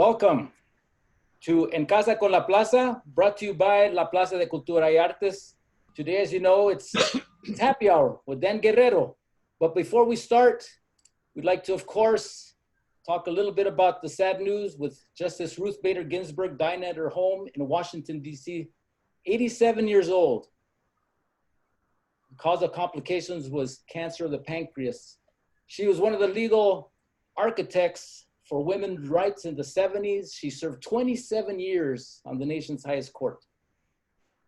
Welcome to En Casa con la Plaza, brought to you by La Plaza de Cultura y Artes. Today, as you know, it's happy hour with Dan Guerrero. But before we start, we'd like to, of course, talk a little bit about the sad news with Justice Ruth Bader Ginsburg dying at her home in Washington, D.C., 87 years old. The cause of complications was cancer of the pancreas. She was one of the legal architects for women's rights in the 70s. She served 27 years on the nation's highest court.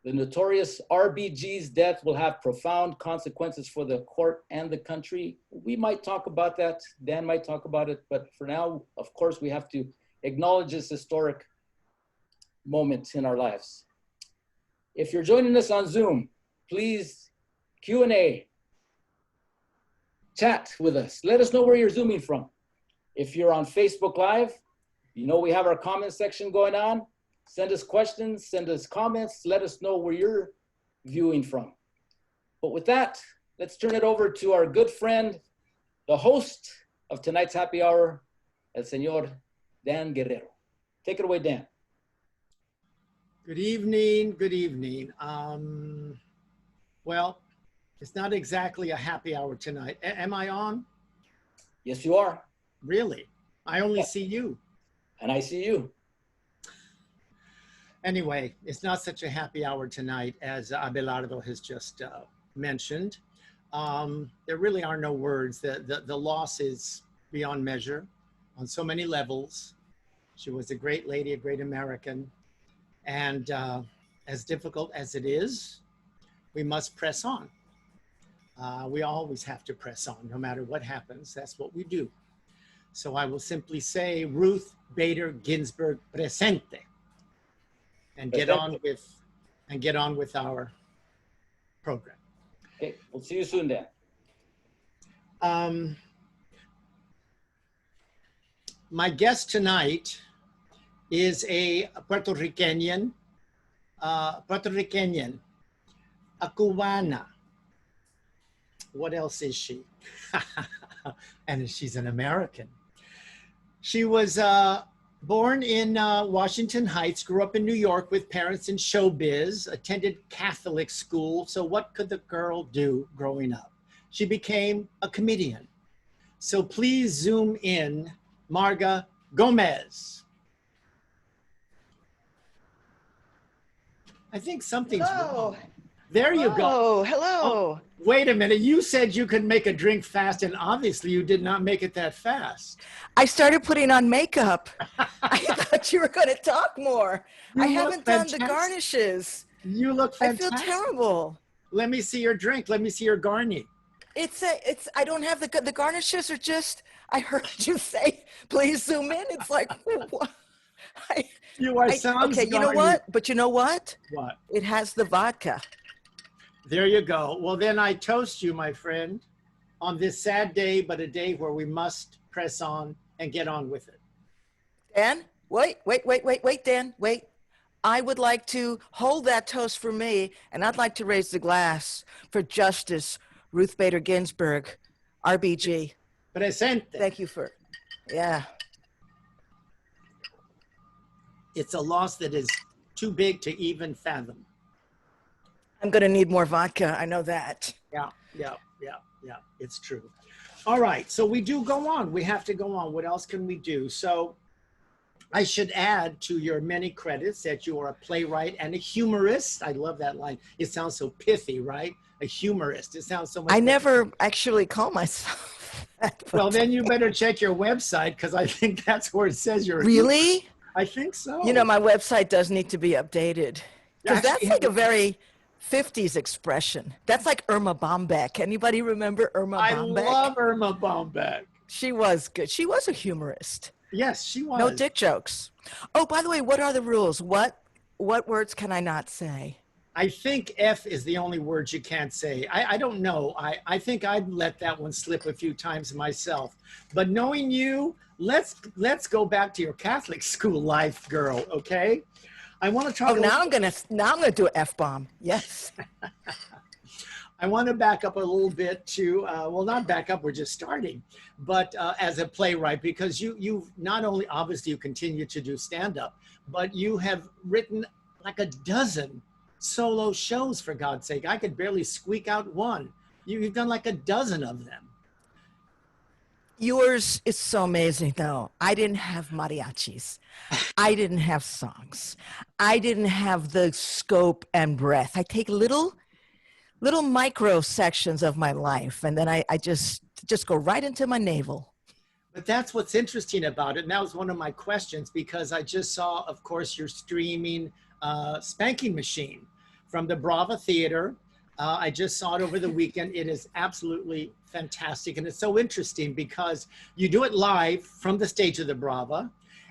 The notorious RBG's death will have profound consequences for the court and the country. We might talk about that. Dan might talk about it. But for now, of course, we have to acknowledge this historic moment in our lives. If you're joining us on Zoom, please Q&A, chat with us. Let us know where you're Zooming from. If you're on Facebook Live, you know we have our comment section going on. Send us questions, send us comments, let us know where you're viewing from. But with that, let's turn it over to our good friend, the host of tonight's happy hour, El Señor Dan Guerrero. Take it away, Dan. Good evening, good evening. Well, it's not exactly a happy hour tonight. Am I on? Yes, you are. Really? I only see you. And I see you. Anyway, it's not such a happy hour tonight as Abelardo has just mentioned. There really are no words. The loss is beyond measure on so many levels. She was a great lady, a great American. And as difficult as it is, we must press on. We always have to press on, no matter what happens. That's what we do. So I will simply say, Ruth Bader Ginsburg presente, and get on with our program. Okay, we'll see you soon, Dan. My guest tonight is a Puerto Rican, a Cubana. What else is she? And she's an American. She was born in Washington Heights, grew up in New York with parents in showbiz, attended Catholic school. So what could the girl do growing up? She became a comedian. So please zoom in, Marga Gomez. I think something's wrong. There you go. Oh, hello. Oh, wait a minute. You said you could make a drink fast, and obviously you did not make it that fast. I started putting on makeup. I thought you were going to talk more. I haven't done the garnishes. You look fantastic. I feel terrible. Let me see your drink. Let me see your garni. I don't have the garnishes are just, I heard you say, please zoom in. It's like, what? Okay, you know what? But you know what? What? It has the vodka. There you go. Well, then I toast you, my friend, on this sad day, but a day where we must press on and get on with it. Dan, wait, Dan, wait. I would like to hold that toast for me, and I'd like to raise the glass for Justice Ruth Bader Ginsburg, RBG. Presente. Thank you yeah. It's a loss that is too big to even fathom. I'm going to need more vodka. I know that. Yeah. It's true. All right. So we do go on. We have to go on. What else can we do? So I should add to your many credits that you are a playwright and a humorist. I love that line. It sounds so pithy, right? A humorist. It sounds so much. I never actually call myself that. Well, then you better check your website, because I think that's where it says you're. Really? I think so. You know, my website does need to be updated, because that's like a very 50s expression. That's like Irma Bombeck. Anybody remember Irma Bombeck? I love Irma Bombeck. She was good. She was a humorist. Yes, she was. No dick jokes. Oh, by the way, what are the rules? What words can I not say? I think F is the only word you can't say. I don't know. I think I'd let that one slip a few times myself. But knowing you, let's go back to your Catholic school life, girl, okay? I want to talk. Oh, now I'm gonna do an F-bomb. Yes. I want to back up a little bit to, well, not back up, we're just starting, but as a playwright, because you've not only, obviously you continue to do stand-up, but you have written like a dozen solo shows, for God's sake. I could barely squeak out one. You've done like a dozen of them. Yours is so amazing, though. I didn't have mariachis. I didn't have songs. I didn't have the scope and breadth. I take little micro sections of my life, and then I just go right into my navel. But that's what's interesting about it. And that was one of my questions, because I just saw, of course, your streaming Spanking Machine from the Brava Theater. I just saw it over the weekend. It is absolutely fantastic. And it's so interesting because you do it live from the stage of the Brava,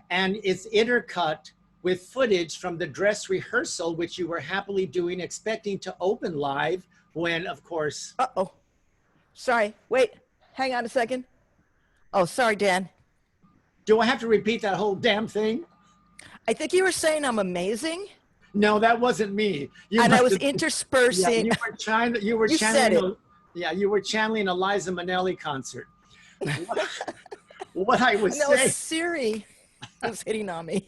and it's intercut with footage from the dress rehearsal, which you were happily doing, expecting to open live when, of course. Uh-oh. Sorry. Wait. Hang on a second. Oh, sorry, Dan. Do I have to repeat that whole damn thing? I think you were saying I'm amazing. No, that wasn't me. And I was interspersing. Yeah, you were channeling a Liza Minnelli concert. What I was saying. Siri was hitting on me.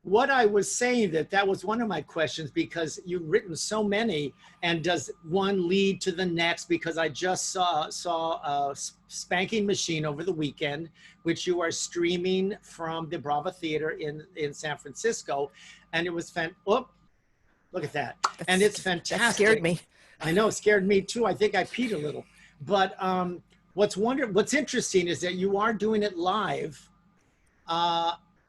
What I was saying, that was one of my questions, because you've written so many, and does one lead to the next? Because I just saw Spanking Machine over the weekend, which you are streaming from the Brava Theater in San Francisco, and it was look at that. And it's fantastic. That scared me. I know, it scared me too. I think I peed a little. But what's interesting is that you are doing it live,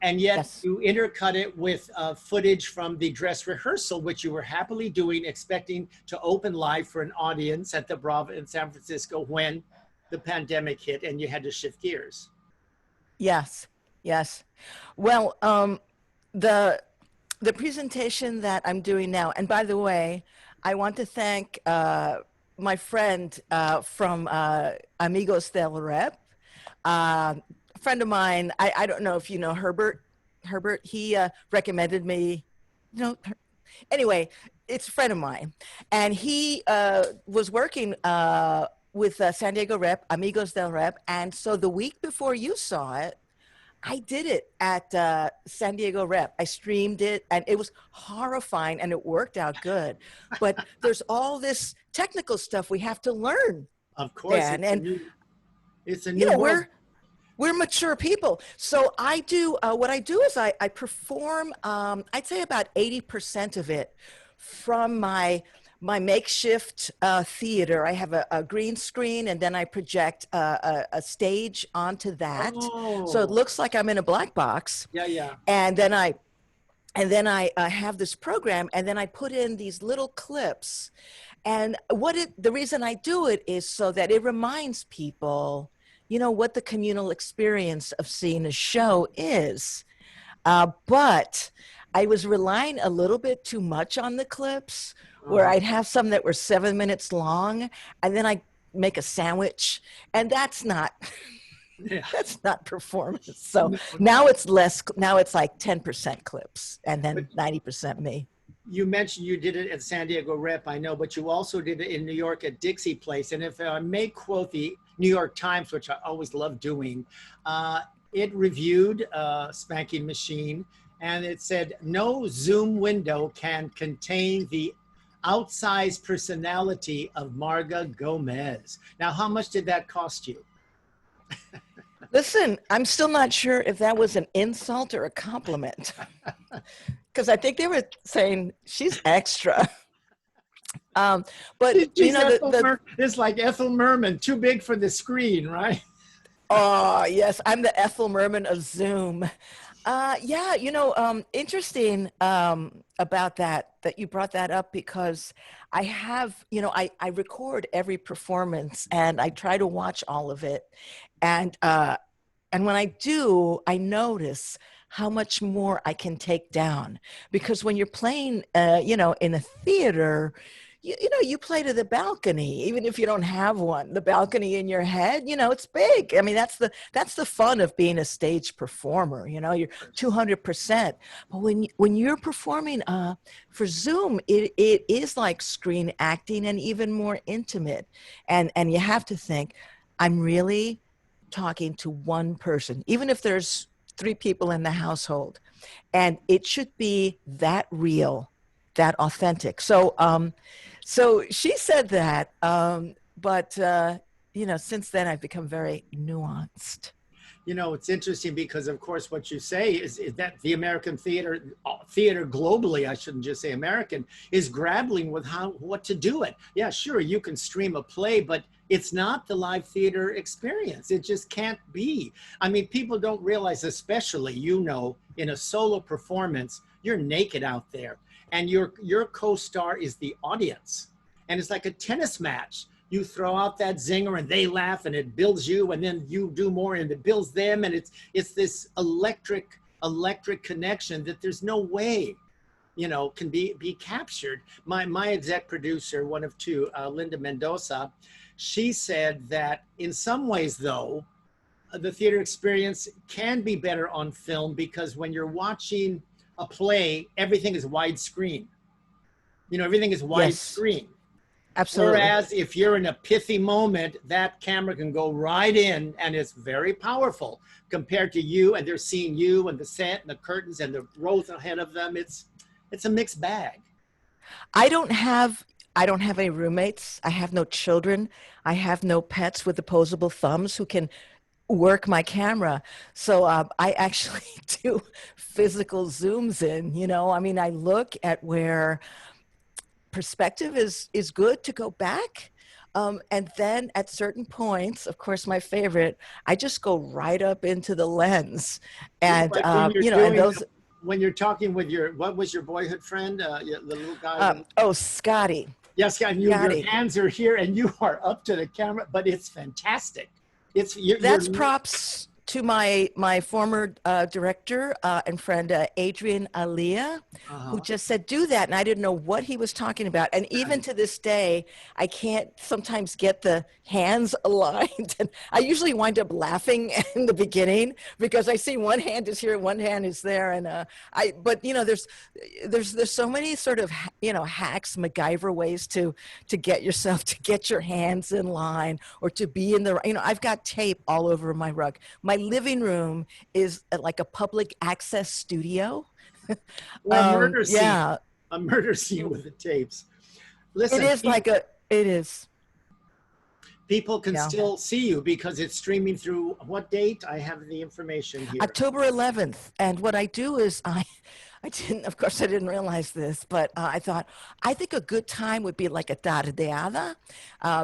and yet Yes. you intercut it with footage from the dress rehearsal, which you were happily doing, expecting to open live for an audience at the Brava in San Francisco when the pandemic hit and you had to shift gears. Yes. Yes. Well, the presentation that I'm doing now, and by the way, I want to thank my friend from Amigos del Rep, friend of mine. I don't know if you know Herbert. He recommended me. Anyway, it's a friend of mine, and he was working with San Diego Rep, Amigos del Rep, and so the week before you saw it, I did it at San Diego Rep. I streamed it, and it was horrifying, and it worked out good. But there's all this technical stuff we have to learn. Of course, Dan, it's a new world. We're mature people. So I do, what I do is I perform, I'd say about 80% of it from my makeshift theater. I have a green screen, and then I project a stage onto that. Oh. So it looks like I'm in a black box. Yeah. And then I have this program, and then I put in these little clips. And the reason I do it is so that it reminds people, what the communal experience of seeing a show is. But I was relying a little bit too much on the clips, where I'd have some that were 7 minutes long, and then I make a sandwich, and that's not that's not performance. So now it's less. Now it's like 10% clips, and then 90% me. You mentioned you did it at San Diego Rep, I know, but you also did it in New York at Dixie Place. And if I may quote the New York Times, which I always love doing, it reviewed Spanking Machine, and it said, "No Zoom window can contain the outsized personality of Marga Gomez." Now, how much did that cost you? Listen, I'm still not sure if that was an insult or a compliment, because I think they were saying she's extra. But it's like Ethel Merman, too big for the screen, right? Oh yes, I'm the Ethel Merman of Zoom. Interesting about that you brought that up, because I have, I record every performance, and I try to watch all of it. And when I do, I notice how much more I can take down, because when you're playing, in a theater, you know, you play to the balcony, even if you don't have one, the balcony in your head, you know, it's big. I mean, that's the fun of being a stage performer, you know, you're 200%. But when you're performing for Zoom, it is like screen acting and even more intimate. And you have to think, I'm really talking to one person, even if there's 3 people in the household, and it should be that real, that authentic. So so she said that, but you know, since then I've become very nuanced. You know, it's interesting because, of course, what you say is that the American theater globally, I shouldn't just say American, is grappling with what to do it. Yeah, sure, you can stream a play, but it's not the live theater experience. It just can't be. I mean, people don't realize, especially, you know, in a solo performance, you're naked out there, and your co-star is the audience, and it's like a tennis match. You throw out that zinger and they laugh and it builds you, and then you do more and it builds them, and it's this electric connection that there's no way, you know, can be captured. My exec producer, one of 2, Linda Mendoza, she said that in some ways though, the theater experience can be better on film, because when you're watching a play, everything is widescreen. You know, everything is widescreen. Yes. Absolutely. Whereas if you're in a pithy moment, that camera can go right in, and it's very powerful compared to you, and they're seeing you and the set and the curtains and the rows ahead of them. It's a mixed bag. I don't have any roommates. I have no children. I have no pets with opposable thumbs who can work my camera. So I actually do physical zooms in, you know. I mean, I look at where perspective is good to go back. And then at certain points, of course, my favorite, I just go right up into the lens. And, like you know, and those. When you're talking with what was your boyhood friend? The little guy? Scotty. Yes, yeah, your hands are here and you are up to the camera, but it's fantastic. That's props to my former director and friend, Adrian Alia, who just said, do that. And I didn't know what he was talking about. And even to this day, I can't sometimes get the hands aligned. And I usually wind up laughing in the beginning because I see one hand is here, one hand is there. And but you know, there's so many sort of, you know, hacks, MacGyver ways to get yourself, to get your hands in line, or to be in the, you know, I've got tape all over my rug. My living room is like a public access studio. Or a murder scene. Yeah. A murder scene with the tapes. Listen, it is. People can still see you because it's streaming through what date? I have the information here. October 11th. And what I do is I didn't realize this, but I think a good time would be like a tardeada,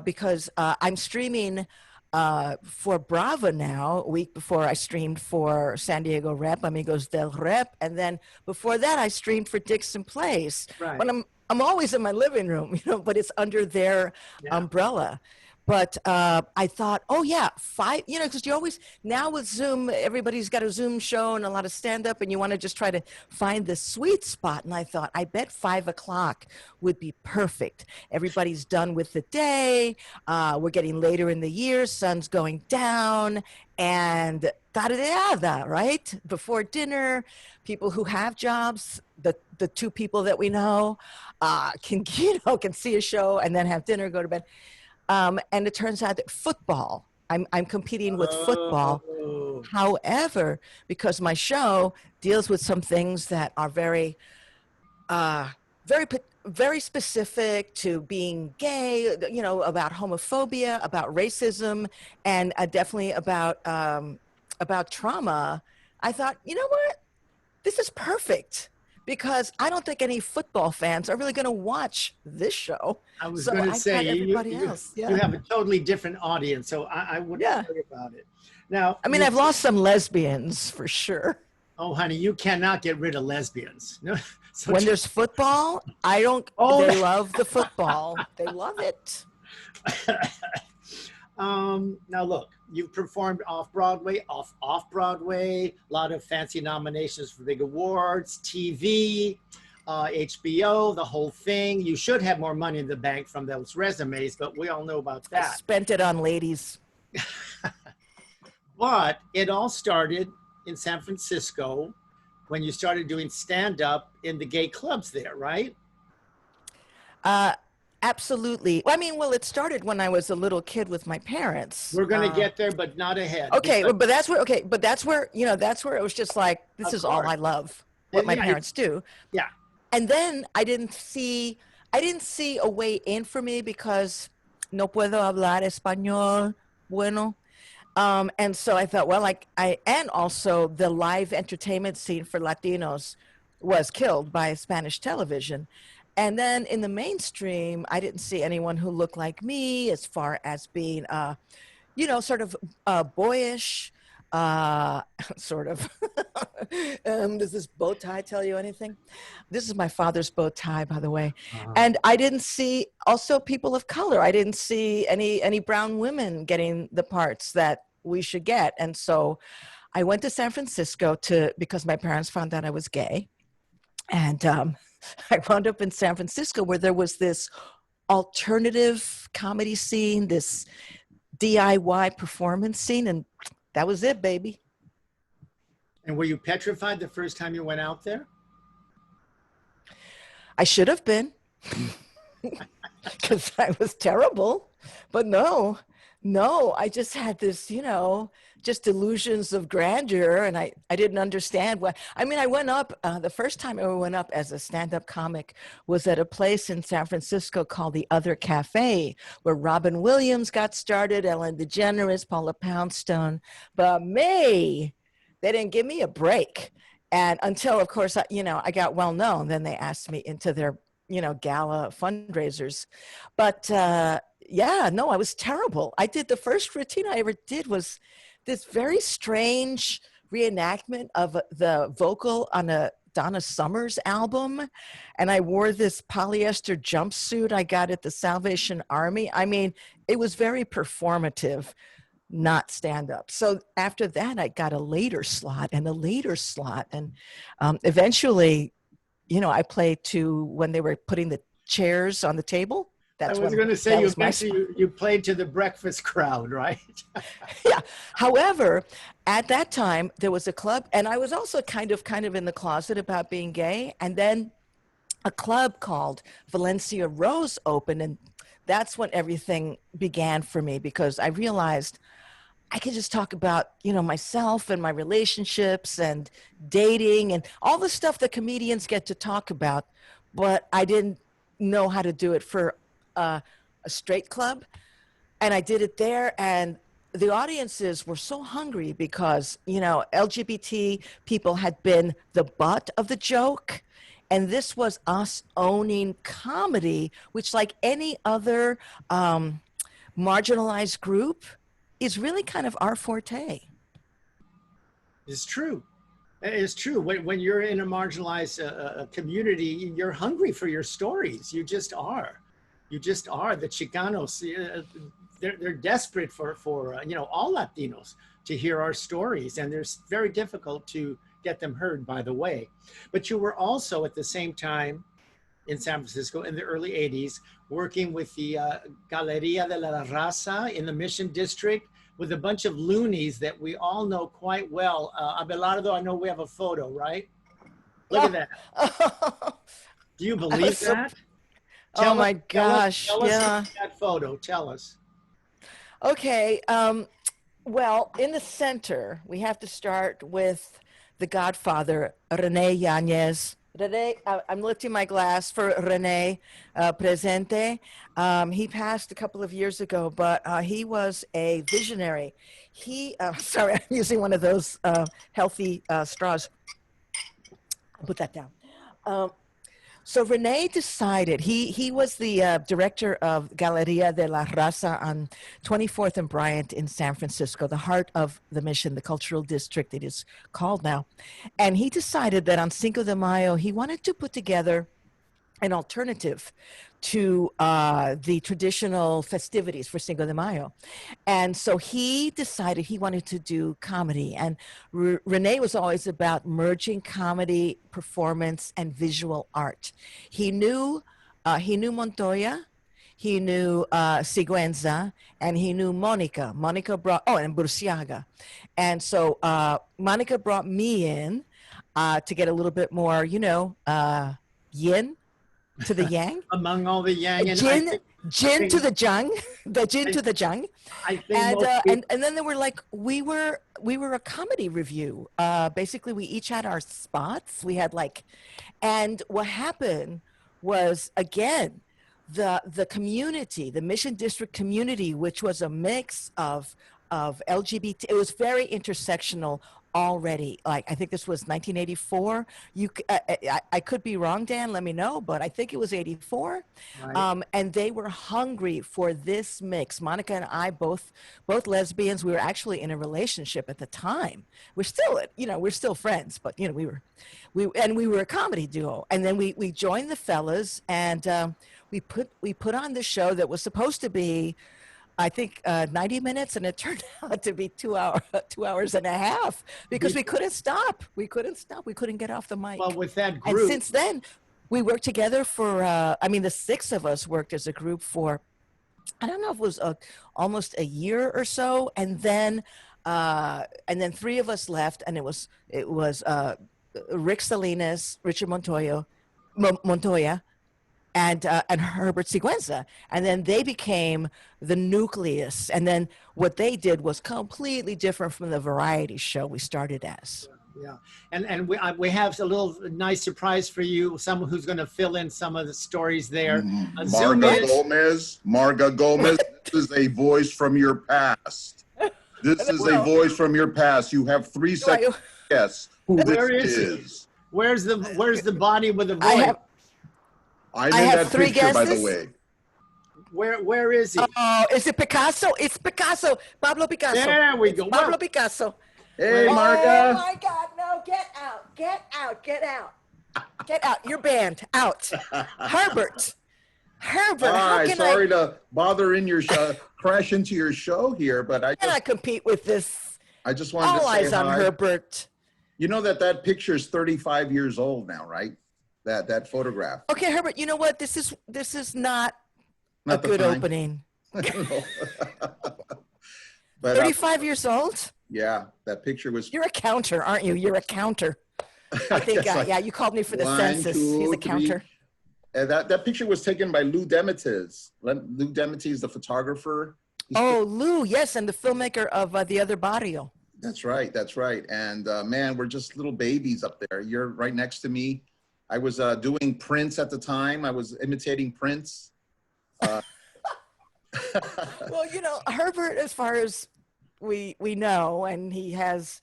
because I'm streaming for Brava now. A week before I streamed for San Diego Rep, Amigos del Rep, and then before that I streamed for Dixon Place. Right. When I'm always in my living room, you know, but it's under their umbrella. But I thought, oh yeah, 5, you know, because you always, now with Zoom, everybody's got a Zoom show and a lot of stand-up, and you want to just try to find the sweet spot. And I thought, I bet 5 o'clock would be perfect. Everybody's done with the day. We're getting later in the year, sun's going down, and tardeada, right? Before dinner, people who have jobs, the 2 people that we know, can see a show and then have dinner, go to bed. And it turns out that football, I'm competing with football. However, because my show deals with some things that are very, very specific to being gay, you know, about homophobia, about racism, and definitely about trauma, I thought, you know what? This is perfect. Because I don't think any football fans are really going to watch this show. I was going to say, you have a totally different audience, so I wouldn't worry about it. Now, I mean, I've lost some lesbians for sure. Oh, honey, you cannot get rid of lesbians. No, when there's football, I don't. Oh. They love the football. They love it. Now look, you've performed off-Broadway, off-Broadway, a lot of fancy nominations for big awards, TV. HBO, the whole thing. You should have more money in the bank from those resumes, but we all know about I that. spent it on ladies. But it all started in San Francisco when you started doing stand-up in the gay clubs there, right? Absolutely. I mean, well, it started when I was a little kid with my parents. We're going to get there, but not ahead. Okay, but that's where, that's where, that's where it was just like, this is all I love, what my parents do. Yeah. And then I didn't see a way in for me because no puedo hablar español bueno. And so I thought, well, and also the live entertainment scene for Latinos was killed by Spanish television. And then in the mainstream, I didn't see anyone who looked like me as far as being, sort of boyish, sort of. Does this bow tie tell you anything? This is my father's bow tie, by the way. And I didn't see also people of color. I didn't see any brown women getting the parts that we should get. And so I went to San Francisco because my parents found out I was gay. And I wound up in San Francisco where there was this alternative comedy scene, this DIY performance scene, and that was it, baby. And were you petrified the first time you went out there? I should have been, because I was terrible. But no, I just had this, just delusions of grandeur, and I didn't understand what. I mean, I went up, the first time I ever went up as a stand-up comic was at a place in San Francisco called the Other Cafe, where Robin Williams got started, Ellen DeGeneres, Paula Poundstone. But me, they didn't give me a break. And until, of course, I got well known, then they asked me into their, gala fundraisers. But I was terrible. I did the first routine I ever did was this very strange reenactment of the vocal on a Donna Summers album. And I wore this polyester jumpsuit I got at the Salvation Army. I mean, it was very performative, not stand up. So after that, I got a later slot. And eventually, I played to when they were putting the chairs on the table. I was going to say, you played to the breakfast crowd, right? Yeah. However, at that time, there was a club, and I was also kind of in the closet about being gay. And then a club called Valencia Rose opened, and that's when everything began for me, because I realized I could just talk about, myself and my relationships and dating and all the stuff that comedians get to talk about, but I didn't know how to do it for a straight club. And I did it there, and the audiences were so hungry because, LGBT people had been the butt of the joke. And this was us owning comedy, which, like any other marginalized group, is really kind of our forte. It's true. It's true. When you're in a marginalized community, you're hungry for your stories. You just are. The Chicanos, they're desperate for all Latinos to hear our stories, and they're very difficult to get them heard, by the way. But you were also at the same time in San Francisco in the early 80s, working with the Galería de la Raza in the Mission District with a bunch of loonies that we all know quite well. Abelardo, I know we have a photo, right? Look at that. Do you believe that? Oh my gosh. Tell us Yeah. that photo. Tell us. Okay. Well, in the center, we have to start with the Godfather, Rene Yanez. Rene, I'm lifting my glass for Rene Presente. He passed a couple of years ago, but he was a visionary. Sorry, I'm using one of those healthy straws. I'll put that down. So Rene decided, he was the director of Galería de la Raza on 24th and Bryant in San Francisco, the heart of the Mission, the cultural district it is called now. And he decided that on Cinco de Mayo, he wanted to put together an alternative to the traditional festivities for Cinco de Mayo. And so he decided he wanted to do comedy. And Rene was always about merging comedy, performance, and visual art. He knew Montoya, he knew Siguenza, and he knew Monica. Monica brought, and Burciaga. And so Monica brought me in to get a little bit more, yin to the yang. Among all the yang. And Jin to the jung, the jin to the jung. I think And then they were like, we were a comedy review. Basically, we each had our spots. We had and what happened was, again, the community, the Mission District community, which was a mix of LGBT, it was very intersectional already. I think this was 1984. I could be wrong, Dan, let me know, but I think it was 84. Right. And they were hungry for this mix. Monica and I, both lesbians, we were actually in a relationship at the time. We're still, we're still friends, but we were a comedy duo. And then we joined the fellas, and we put on this show that was supposed to be, I think, 90 minutes, and it turned out to be 2 hours and a half, because we couldn't stop. We couldn't get off the mic. Well, with that group. And since then, we worked together for, the 6 of us worked as a group for, I don't know if it was almost a year or so. And then 3 of us left, and it was Rick Salinas, Richard Montoya, and Herbert Siguenza. And then they became the nucleus. And then what they did was completely different from the variety show we started as. Yeah, and we have a little nice surprise for you, someone who's going to fill in some of the stories there. Marga Gomez, this is a voice from your past. This is a voice from your past. You have 3 seconds to guess who this is. Where's the body with the voice? I have 3 picture, guesses. By the way. Where is he? Oh, is it Picasso? It's Picasso. Pablo Picasso. There we go. Pablo Picasso. Hey, Marga. Oh my God, no, get out. Get out. You're banned. Out. Herbert. Hi, sorry to bother in your crash into your show here, but I cannot compete with this. I just wanted to say all eyes on Herbert. You know that picture is 35 years old now, right? That photograph. Okay, Herbert, you know what? This is not a good opening. But, 35 years old? Yeah, that picture was. You're a counter, aren't you? You're a counter. I think, you called me for the census. He's a counter. And that picture was taken by Lou Demites. Lou Demites is the photographer. Lou, yes, and the filmmaker of The Other Barrio. That's right. And man, we're just little babies up there. You're right next to me. I was doing Prince at the time. I was imitating Prince. Well, Herbert, as far as we know, and he has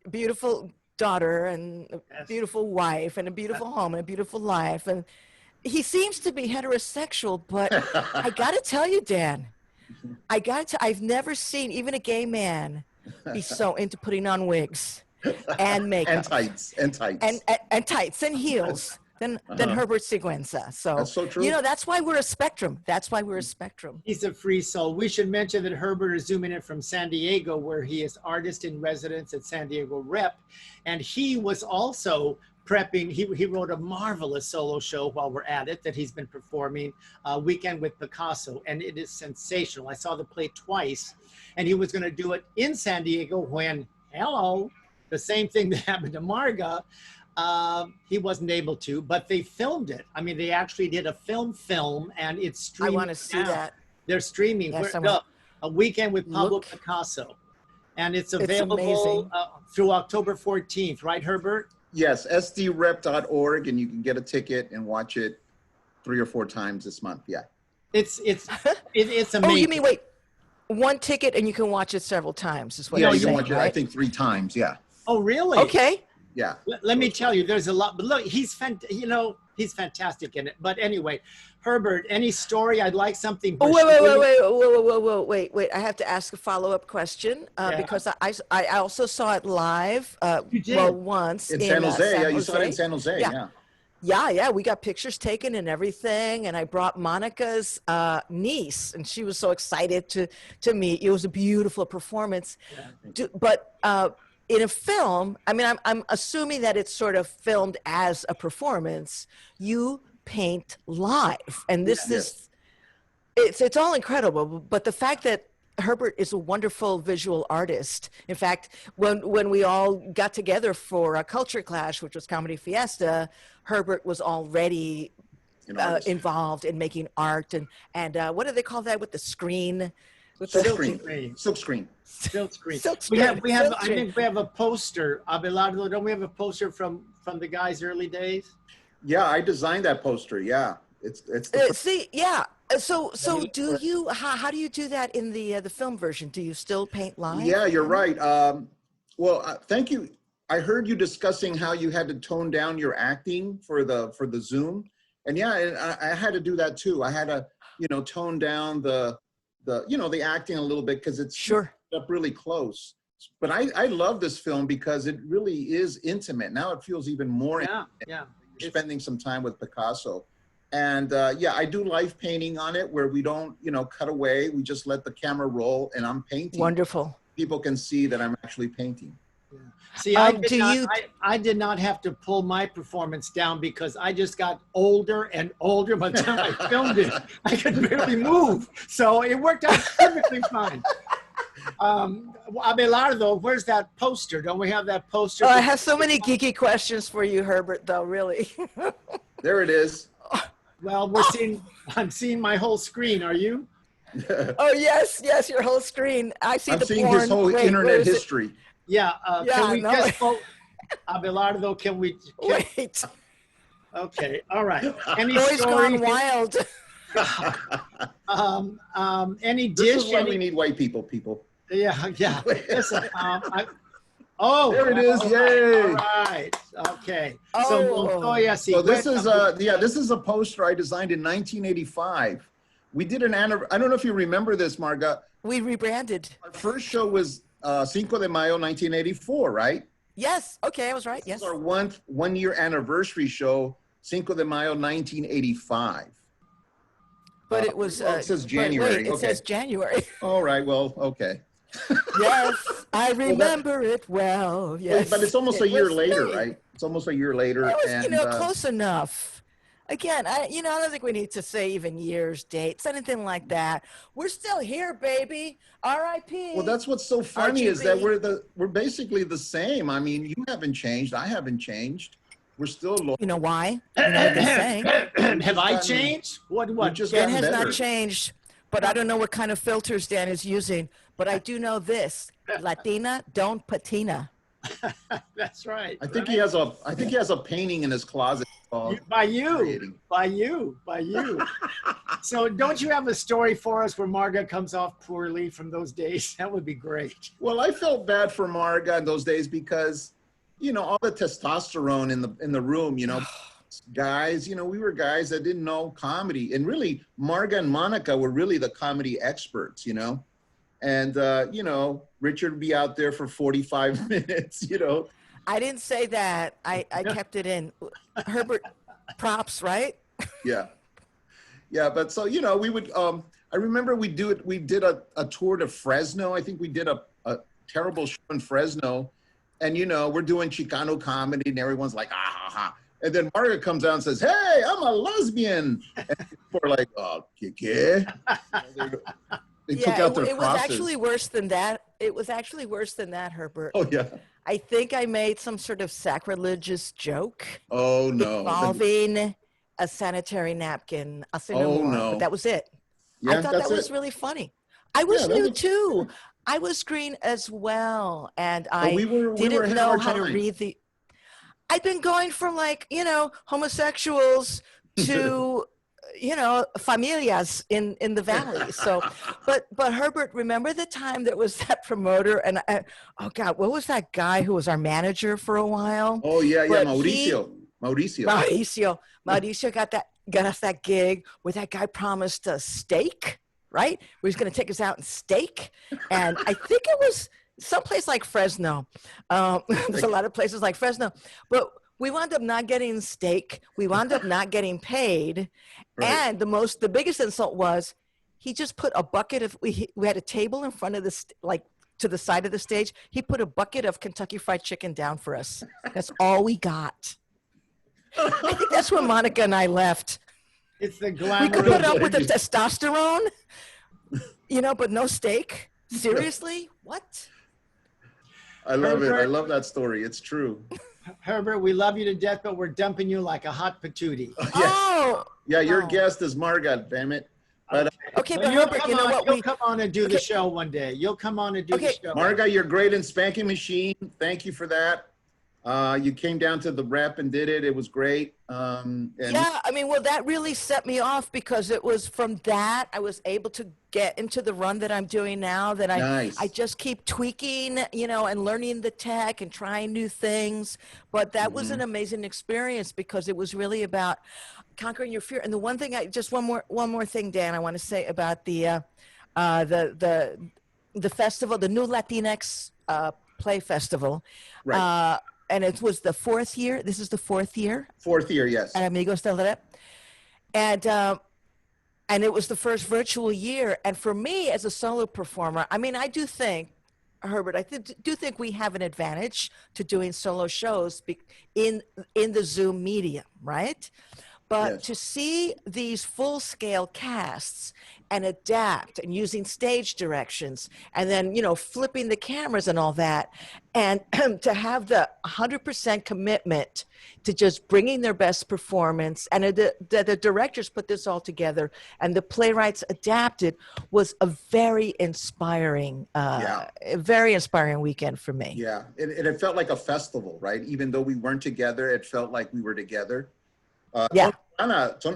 a beautiful daughter and a beautiful wife and a beautiful home and a beautiful life. And he seems to be heterosexual, but I got to tell you, Dan, I've never seen even a gay man be so into putting on wigs and makeup and tights and heels than Herbert Siguenza. So that's so true. That's why we're a spectrum. He's a free soul. We should mention that Herbert is zooming in from San Diego, where he is artist in residence at San Diego Rep, and he was also prepping. He wrote a marvelous solo show while we're at it that he's been performing, Weekend with Picasso, and it is sensational. I saw the play twice, and he was going to do it in San Diego when the same thing that happened to Marga. He wasn't able to, but they filmed it. I mean, they actually did a film, and it's streaming. I want to see that. They're streaming. Yes, A Weekend with Pablo Picasso, and it's available through October 14th, right, Herbert? Yes, sdrep.org, and you can get a ticket and watch it 3 or 4 times this month. Yeah, it's amazing. Oh, you mean wait, 1 ticket and you can watch it several times? Is what you saying, can watch it. Right? I think 3 times. Yeah. Oh, really? Okay. Yeah. Let me tell you, there's a lot. But look, he's fantastic in it. But anyway, Herbert, any story? I'd like something. Wait. I have to ask a follow-up question because I also saw it live. You did? Well, once in San Jose. Yeah, you saw it in San Jose. Yeah. Yeah, we got pictures taken and everything. And I brought Monica's niece, and she was so excited to meet you. It was a beautiful performance. Yeah. But in a film, I mean, I'm assuming that it's sort of filmed as a performance. You paint live, and this is it's all incredible. But the fact that Herbert is a wonderful visual artist. In fact, when we all got together for a culture clash, which was Comedy Fiesta, Herbert was already involved in making art and what do they call that with the screen? With Silk the screen. Silk screen. Silk screen. Silk We have. screen. I think we have a poster. Abelardo, don't we have a poster from the guys' early days? Yeah, I designed that poster. Yeah, it's the See, yeah. So do you? How do you do that in the film version? Do you still paint live? Yeah, you're right. Thank you. I heard you discussing how you had to tone down your acting for the Zoom, and yeah, I had to do that too. I had to, tone down the acting a little bit because it's up really close. But I love this film because it really is intimate. Now it feels even more intimate. Yeah. You're spending some time with Picasso. And I do live painting on it where we don't, cut away. We just let the camera roll and I'm painting. Wonderful. People can see that I'm actually painting. Yeah. See, I did not have to pull my performance down because I just got older and older by the time I filmed it. I could barely move. So it worked out perfectly fine. Abelardo, where's that poster? Don't we have that poster? Oh, I have so many geeky questions for you, Herbert, though, really. There it is. Well, I'm seeing my whole screen. Are you? Oh, yes, your whole screen. I'm the seeing porn. his whole internet history. Yeah. Can we no. just vote? Abelardo, Wait. Okay. All right. Any Boys story? Gone Wild. Any This dish? is why we need white people. Yeah. Listen, There it is. Yay. All right. Okay. Oh. So Montoya, So this is a poster I designed in 1985. We did an I don't know if you remember this, Marga. We rebranded. Our first show was Cinco de Mayo, 1984, right? Yes. Okay, I was right. Yes. This is our one year anniversary show, Cinco de Mayo, 1985. But it was. It says January. It says January. All right. Well, okay. Yes, I remember it well. Yes. But it's almost a year later, right? It's almost a year later. It was, and, close enough. Again, I don't think we need to say even years, dates, anything like that. We're still here, baby. R.I.P. Well, that's what's so funny is that we're basically the same. I mean, you haven't changed. I haven't changed. We're still loyal. You know why? You know what they're saying? Have I changed? What? Dan has not changed, but I don't know what kind of filters Dan is using. But I do know this: Latina don't patina. That's right. I think he has a painting in his closet. By you. So don't you have a story for us where Marga comes off poorly from those days? That would be great. Well, I felt bad for Marga in those days because, all the testosterone in the room, guys, we were guys that didn't know comedy. And really, Marga and Monica were really the comedy experts, And, Richard would be out there for 45 minutes, I didn't say that. I kept it in. Herbert, props, right? Yeah. Yeah, but so, we would, I remember we did a tour to Fresno. I think we did a terrible show in Fresno. And, we're doing Chicano comedy and everyone's like, ah, ha, ha. And then Marga comes out and says, hey, I'm a lesbian. And people are like, oh, ¿qué? They took out their it was crosses. actually worse than that. It was actually worse than that, Herbert. Oh, yeah. I think I made some sort of sacrilegious joke. Oh, no. Involving a sanitary napkin. I'll say no more, no. but that was it. Yeah, I thought that was really funny. I was new too. I was green as well. And I didn't know how to read the... I've been going from homosexuals to... familias in the valley. So, but Herbert, remember the time there was that promoter and oh God, what was that guy who was our manager for a while? Oh yeah, but Mauricio. Mauricio got us that gig where that guy promised a steak, right? Where he's going to take us out and steak. And I think it was someplace like Fresno. There's a lot of places like Fresno, but We wound up not getting steak. We wound up not getting paid. Right. And the biggest insult was he just put a bucket of, we had a table in front of like to the side of the stage. He put a bucket of Kentucky Fried Chicken down for us. That's all we got. I think that's when Monica and I left. It's the glamour. We could put up with the testosterone, but no steak. Seriously? What? I love it. Herbert. I love that story. It's true. Herbert, we love you to death, but we're dumping you like a hot patootie. Oh. Yeah, your Oh. guest is Marga, damn it. But Okay, But but Herbert, you know what? You'll come on and do the show one day. You'll come on and do the show. Marga, you're great in Spanking Machine. Thank you for that. You came down to the rep and did it. It was great. And Yeah, I mean, well, that really set me off because it was from that I was able to get into the run that I'm doing now, that Nice. I just keep tweaking, and learning the tech and trying new things. But that was an amazing experience because it was really about conquering your fear. And the one thing one more thing, Dan, I want to say about the festival, the New Latinx Play Festival. Right. And it was the 4th year. This is the 4th year. 4th year, yes. At Amigos del Rep. And it was the first virtual year. And for me as a solo performer, I mean, I do think, Herbert, do think we have an advantage to doing solo shows in the Zoom medium, right? But Yes. to see these full-scale casts and adapt and using stage directions and then, flipping the cameras and all that, and to have the 100% commitment to just bringing their best performance, and the directors put this all together and the playwrights adapted, was a very inspiring, weekend for me. Yeah, it felt like a festival, right? Even though we weren't together, it felt like we were together. Yeah.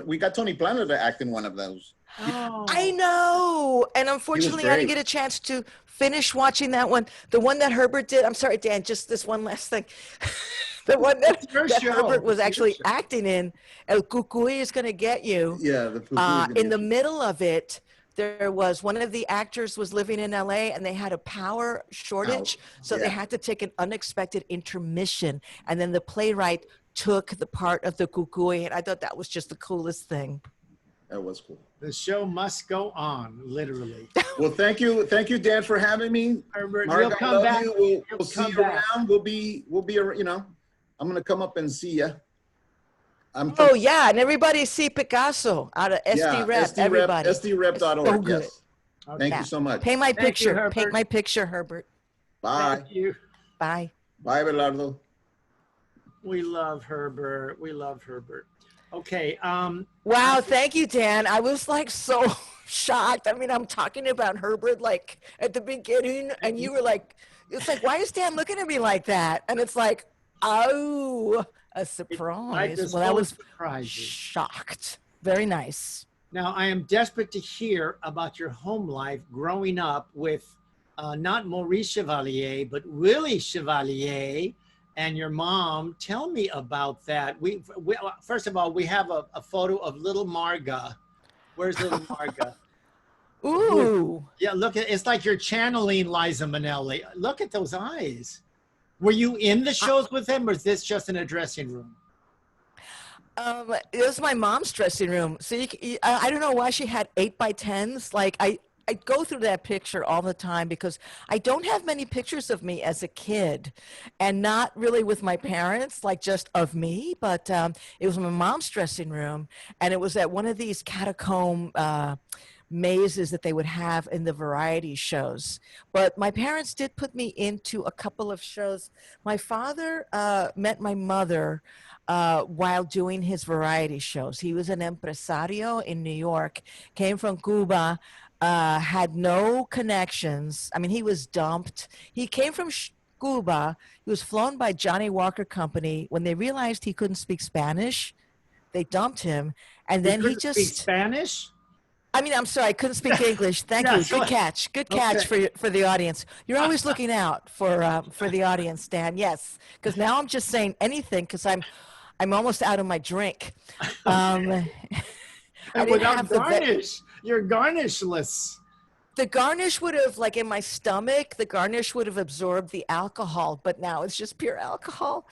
We got Tony Plana to act in one of those. Oh. I know. And unfortunately, I didn't great. get a chance to finish watching that one. The one that Herbert did, I'm sorry, Dan, just this one last thing. The one that Herbert was actually acting in, El Cucuy is Going to Get You. Yeah. In the middle of it, there was one of the actors was living in LA and they had a power shortage. So they had to take an unexpected intermission. And then the playwright took the part of the Cucuy. And I thought that was just the coolest thing. That was cool. The show must go on, literally. Well, thank you, Dan, for having me. Herbert, Marga, you'll I come love back. you. We'll see come you back. around. We'll be, I'm gonna come up and see you. Oh yeah, and everybody see Picasso out of SD Rep. Everybody. SDRep.org. So good. Yes. Thank you so much. Paint my Thank you, picture. Herbert. Paint my picture, Herbert. Bye. Thank you. Bye. Bye, Belardo. We love Herbert. We love Herbert. Okay. Wow, thank you, Dan. I was like so shocked. I mean, I'm talking about Herbert like at the beginning, and you were like, it's like, why is Dan looking at me like that? And it's like, oh, a surprise. Well, I was shocked. Very nice. Now, I am desperate to hear about your home life growing up with not Maurice Chevalier, but Willie Chevalier and your mom. Tell me about that. We first of all, we have a photo of little Marga. Where's little Marga? Ooh. Yeah, look, it's like you're channeling Liza Minnelli. Look at those eyes. Were you in the shows with him, or is this just in a dressing room? It was my mom's dressing room. So I don't know why she had 8x10s. Like I go through that picture all the time because I don't have many pictures of me as a kid, and not really with my parents, like just of me, but it was my mom's dressing room, and it was at one of these catacomb mazes that they would have in the variety shows. But my parents did put me into a couple of shows. My father met my mother while doing his variety shows. He was an empresario in New York, came from Cuba, had no connections. I mean, he was dumped. He came from Cuba. He was flown by Johnny Walker Company. When they realized he couldn't speak Spanish, they dumped him. And then he just speak Spanish. I mean, I'm sorry, I couldn't speak English. Thank you. Good catch. Good catch for the audience. You're always looking out for the audience, Dan. Yes, because now I'm just saying anything because I'm almost out of my drink. And without garnish, you're garnishless. The garnish would have, like in my stomach, the garnish would have absorbed the alcohol, but now it's just pure alcohol.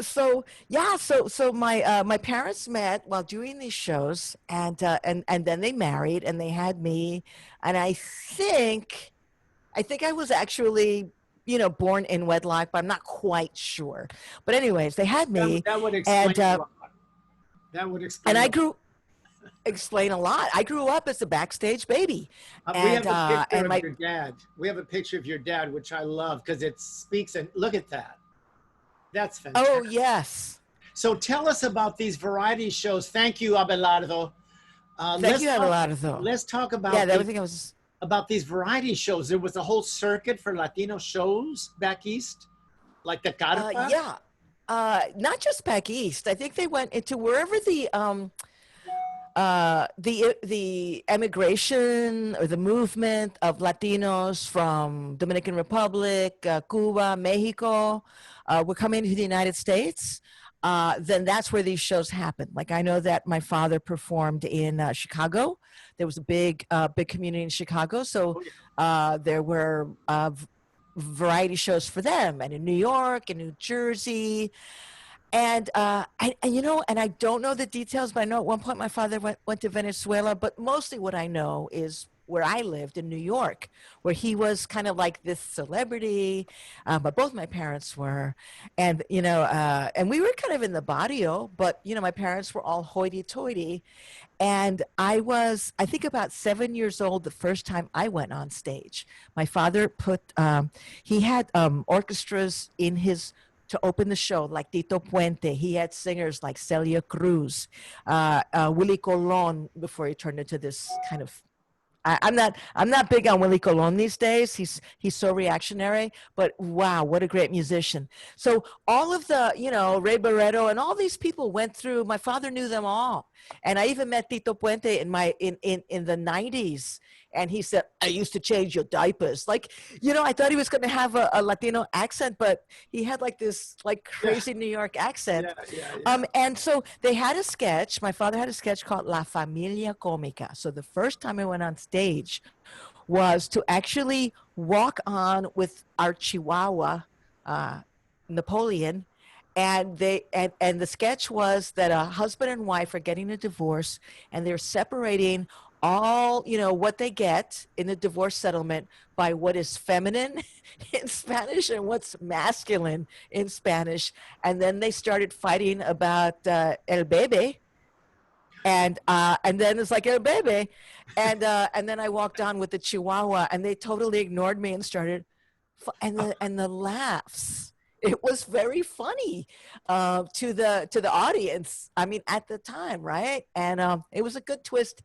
So yeah, so my parents met while doing these shows, and then they married and they had me, and I think I was actually, born in wedlock, but I'm not quite sure. But anyways, they had me, That would explain and a lot. That would explain. and I a lot. explain a lot. I grew up as a backstage baby, We have a picture and of your dad. We have a picture of your dad, which I love because it speaks. And look at that. That's fantastic. oh yes, So tell us about these variety shows. Thank you, Abelardo. thank you, Abelardo. Let's talk about Yeah, everything I was. about these variety shows. There was a whole circuit for Latino shows back east, like the Carpa. Yeah, not just back east. I think they went into wherever the emigration or the movement of Latinos from Dominican Republic, Cuba, Mexico, were coming to the United States. Then that's where these shows happened. Like I know that my father performed in Chicago. There was a big community in Chicago, so there were variety shows for them, and in New York and New Jersey. And I don't know the details, but I know at one point my father went to Venezuela. But mostly what I know is where I lived in New York, where he was kind of like this celebrity, but both my parents were, and and we were kind of in the barrio, but my parents were all hoity-toity, and I think about 7 years old the first time I went on stage. My father he had orchestras in his to open the show, like Tito Puente. He had singers like Celia Cruz, Willie Colon, before he turned into this kind of. I'm not big on Willie Colon these days. He's so reactionary, but wow, what a great musician. So all of the, Ray Barreto and all these people went through. My father knew them all, and I even met Tito Puente in the 90s. And he said, I used to change your diapers. Like, I thought he was going to have a Latino accent, but he had like this like crazy New York accent. Yeah. And so they had a sketch. My father had a sketch called La Familia Cómica. So the first time I went on stage was to actually walk on with our Chihuahua, Napoleon. And and the sketch was that a husband and wife are getting a divorce, and they're separating all what they get in the divorce settlement by what is feminine in Spanish and what's masculine in Spanish. And then they started fighting about el bebe, and then it's like el bebe, and then I walked on with the Chihuahua, and they totally ignored me and started and the laughs. It was very funny to the audience. I mean, at the time, right? And it was a good twist.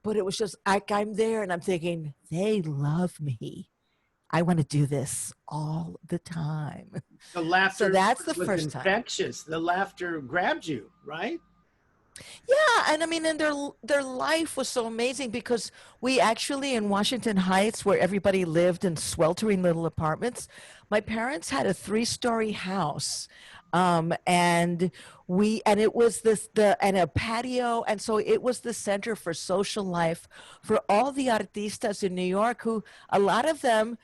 But it was just like I'm there and I'm thinking, they love me. I want to do this all the time. The laughter So that's the was first time. infectious. The laughter grabbed you, right? Yeah, and I mean, and their life was so amazing because we actually in Washington Heights, where everybody lived in sweltering little apartments, my parents had a 3-story house, and it was and a patio, and so it was the center for social life for all the artistas in New York, who a lot of them,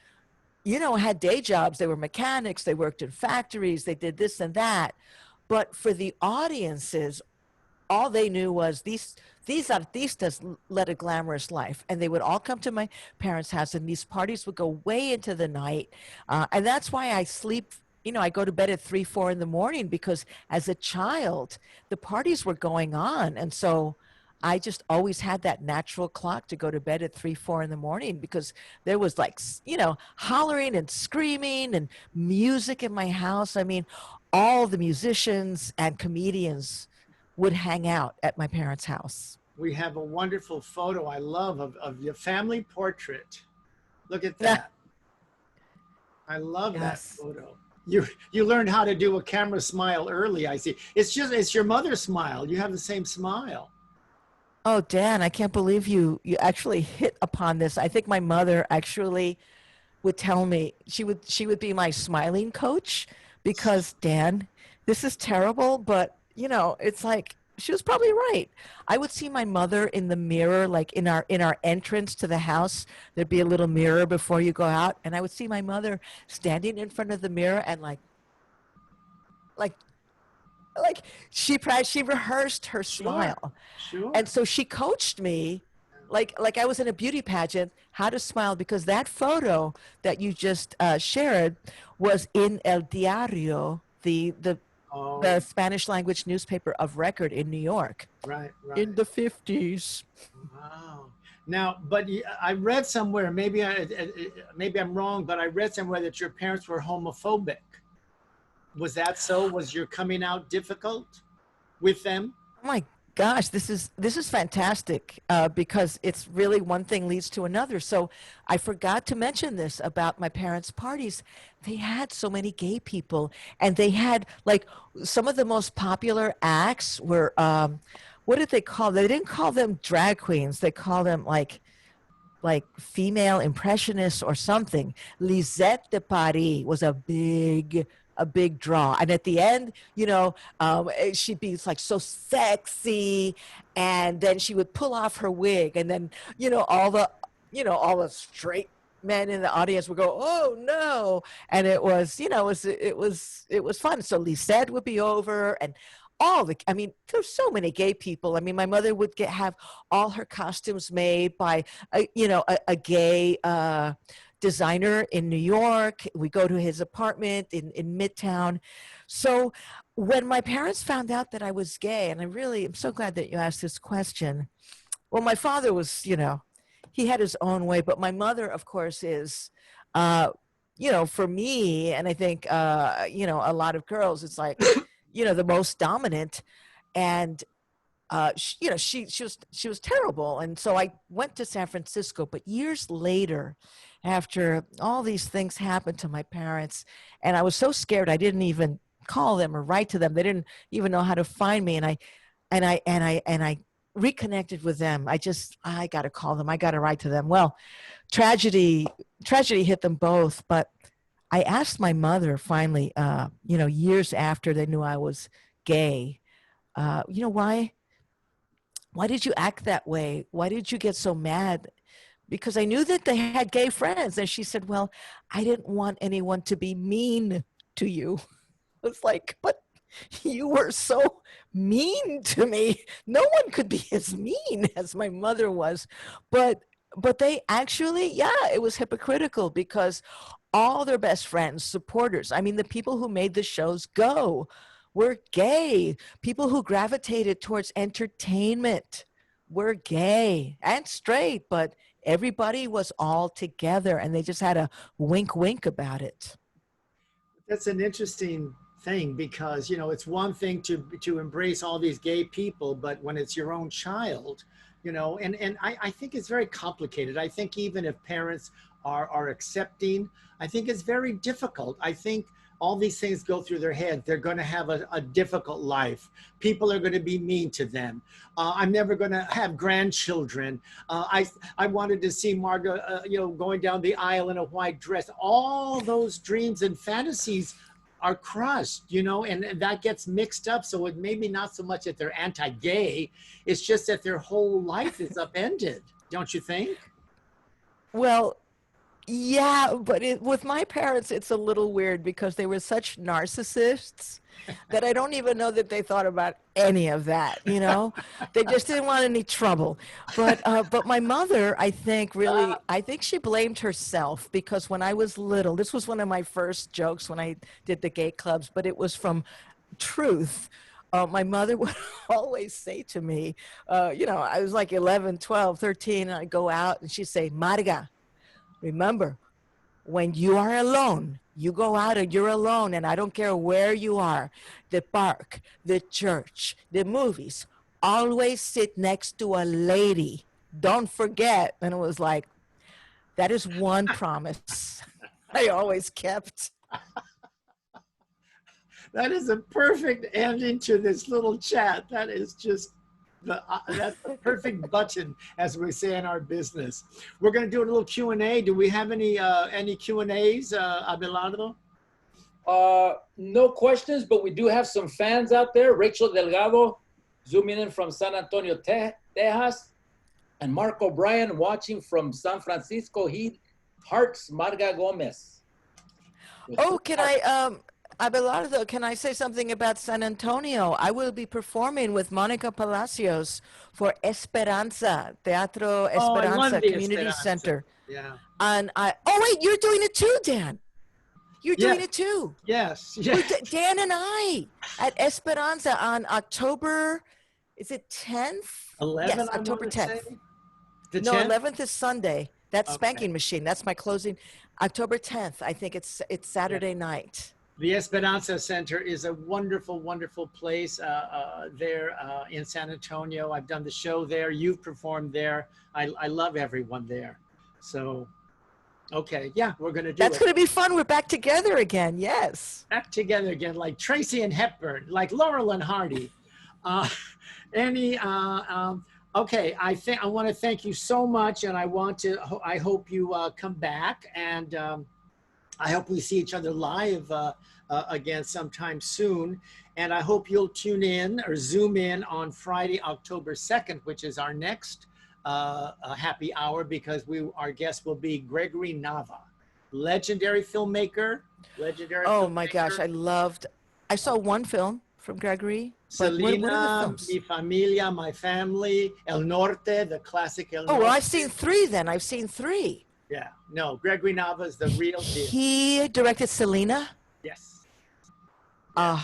had day jobs. They were mechanics, they worked in factories, they did this and that, but for the audiences, all they knew was these artistas led a glamorous life, and they would all come to my parents' house, and these parties would go way into the night, and that's why I sleep. I go to bed at 3, 4 in the morning, because as a child, the parties were going on, and so I just always had that natural clock to go to bed at 3, 4 in the morning, because there was like hollering and screaming and music in my house. I mean, all the musicians and comedians would hang out at my parents' house. We have a wonderful photo I love of your family portrait. Look at that. I love that photo. You learned how to do a camera smile early, I see. It's your mother's smile. You have the same smile. Oh, Dan, I can't believe you actually hit upon this. I think my mother actually would tell me, she would be my smiling coach, because Dan, this is terrible, but it's like she was probably right. I would see my mother in the mirror, like in our entrance to the house. There'd be a little mirror before you go out, and I would see my mother standing in front of the mirror and like she rehearsed her Sure, smile. sure. And so she coached me like I was in a beauty pageant, how to smile, because that photo that you just shared was in El Diario, Oh, the Spanish language newspaper of record in New York right, right. in the 50s. Wow. Now, but I read somewhere, maybe I'm wrong, but I read somewhere that your parents were homophobic. Was that so? Was your coming out difficult with them? Oh my gosh, this is fantastic, because it's really one thing leads to another. So I forgot to mention this about my parents' parties. They had so many gay people, and they had like some of the most popular acts were what did they call them? They didn't call them drag queens. They called them like female impressionists or something. Lisette de Paris was a big draw. And at the end, she'd be like so sexy, and then she would pull off her wig, and then all the straight men in the audience would go, "Oh no!" And it was it was fun. So Lisette would be over, and there's so many gay people. I mean, my mother would have all her costumes made by a gay designer in New York. We go to his apartment in Midtown. So when my parents found out that I was gay, and I'm so glad that you asked this question. Well, my father was, he had his own way, but my mother, of course, is, for me, and I think, a lot of girls, it's like, the most dominant. And she was terrible. And so I went to San Francisco, but years later, after all these things happened to my parents, and I was so scared, I didn't even call them or write to them. They didn't even know how to find me. And I reconnected with them. I got to call them. I got to write to them. Well, tragedy hit them both. But I asked my mother finally, years after they knew I was gay, why did you act that way? Why did you get so mad? Because I knew that they had gay friends. And she said, well, I didn't want anyone to be mean to you. I was like, but you were so mean to me. No one could be as mean as my mother was. But they actually, it was hypocritical, because all their best friends, supporters, the people who made the shows go were gay. People who gravitated towards entertainment were gay and straight, but everybody was all together, and they just had a wink about it. That's an interesting thing, because it's one thing to embrace all these gay people, but when it's your own child, and I think it's very complicated. I think even if parents are accepting, I think it's very difficult. I think all these things go through their head. They're going to have a difficult life. People are going to be mean to them. I'm never going to have grandchildren. I wanted to see Marga, going down the aisle in a white dress. All those dreams and fantasies are crushed, and that gets mixed up. So it may be not so much that they're anti-gay. It's just that their whole life is upended. Don't you think? Well, yeah, but with my parents, it's a little weird, because they were such narcissists that I don't even know that they thought about any of that. They just didn't want any trouble. But my mother, I think she blamed herself, because when I was little, this was one of my first jokes when I did the gay clubs, but it was from truth. My mother would always say to me, I was like 11, 12, 13, and I'd go out, and she'd say, Marga, remember, when you are alone, you go out and you're alone, and I don't care where you are, the park, the church, the movies, always sit next to a lady. Don't forget. And it was like, that is one promise I always kept. That is a perfect ending to this little chat. That is just that's the perfect button, as we say in our business. We're going to do a little Q&A. Do we have any Q&As, Abelardo? No questions, but we do have some fans out there. Rachel Delgado zooming in from San Antonio, Texas. And Mark O'Brien watching from San Francisco. He hearts Marga Gomez. Oh, can Abelardo, can I say something about San Antonio? I will be performing with Monica Palacios for Esperanza, Teatro Oh, I love Esperanza the Community Esperanza. Center. Yeah. And oh wait, you're doing it too, Dan. You're doing it too. Yes. Yes. Dan and I at Esperanza on October, is it 10th? 11th. Yes, I October wanna 10th. say. The No, 10th? 11th is Sunday. That's Okay. Spanking Machine. That's my closing. October 10th. I think it's Saturday night. The Esperanza Center is a wonderful, wonderful place there in San Antonio. I've done the show there. You've performed there. I love everyone there. So, okay, yeah, we're going to do That's it. going to be fun. We're back together again. Yes. Back together again, like Tracy and Hepburn, like Laurel and Hardy. Okay, I want to thank you so much, and I hope you come back, and I hope we see each other live again sometime soon. And I hope you'll tune in or zoom in on Friday, October 2nd, which is our next happy hour, because our guest will be Gregory Nava, legendary filmmaker. Oh my gosh, I saw one film from Gregory. But what are the Selena, films? Mi Familia, My Family, El Norte, the classic El Norte. Oh, well, I've seen three then. I've seen three. Yeah, no, Gregory Nava is the real deal. He directed Selena. Yes. I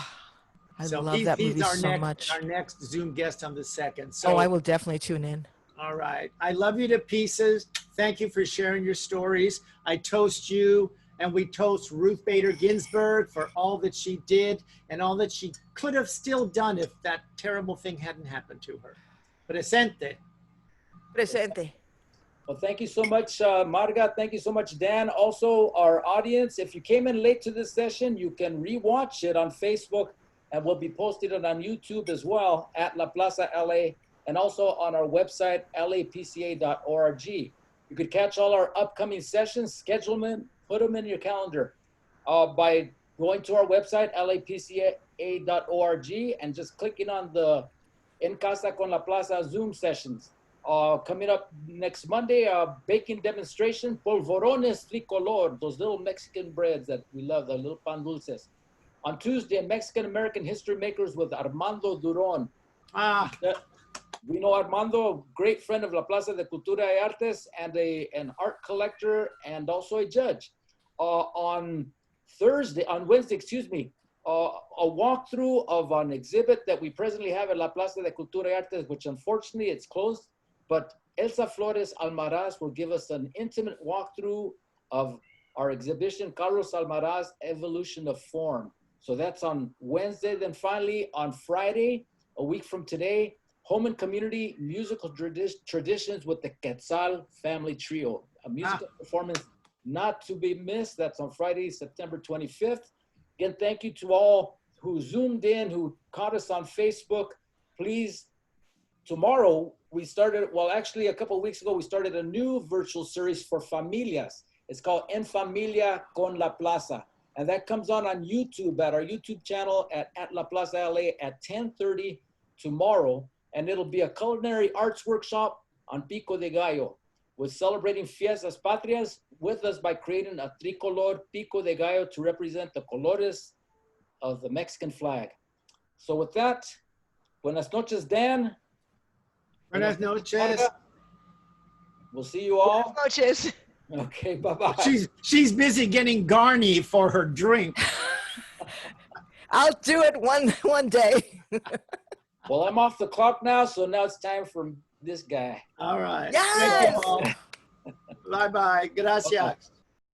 love that movie so much. Our next Zoom guest on the 2nd. So, I will definitely tune in. All right. I love you to pieces. Thank you for sharing your stories. I toast you, and we toast Ruth Bader Ginsburg for all that she did and all that she could have still done if that terrible thing hadn't happened to her. Presente. Presente. Well, thank you so much, Marga. Thank you so much, Dan. Also, our audience, if you came in late to this session, you can rewatch it on Facebook, and we'll be posting it on YouTube as well at La Plaza LA, and also on our website, lapca.org. You could catch all our upcoming sessions, schedule them, put them in your calendar by going to our website, lapca.org, and just clicking on the En Casa con La Plaza Zoom sessions. Coming up next Monday, baking demonstration, polvorones tricolor, those little Mexican breads that we love, the little pan dulces. On Tuesday, Mexican-American history makers with Armando Duron. We know Armando, great friend of La Plaza de Cultura y Artes, and an art collector and also a judge. On Wednesday, a walkthrough of an exhibit that we presently have at La Plaza de Cultura y Artes, which unfortunately it's closed, but Elsa Flores Almaraz will give us an intimate walkthrough of our exhibition, Carlos Almaraz, Evolution of Form. So that's on Wednesday. Then finally, on Friday, a week from today, Home and Community Musical Traditions with the Quetzal Family Trio, a musical performance not to be missed. That's on Friday, September 25th. Again, thank you to all who zoomed in, who caught us on Facebook. Please, tomorrow we started, well, actually a couple of weeks ago, we started a new virtual series for familias. It's called En Familia con La Plaza. And that comes on YouTube at our YouTube channel at La Plaza LA at 10:30 tomorrow. And it'll be a culinary arts workshop on Pico de Gallo. We're celebrating Fiestas Patrias with us by creating a tricolor Pico de Gallo to represent the colores of the Mexican flag. So with that, buenas noches, Dan. Buenas noches. We'll see you all. Buenas noches. Okay, bye-bye. She's busy getting Garni for her drink. I'll do it one day. Well, I'm off the clock now, so now it's time for this guy. All right. Yes. Bye-bye. Gracias. Okay.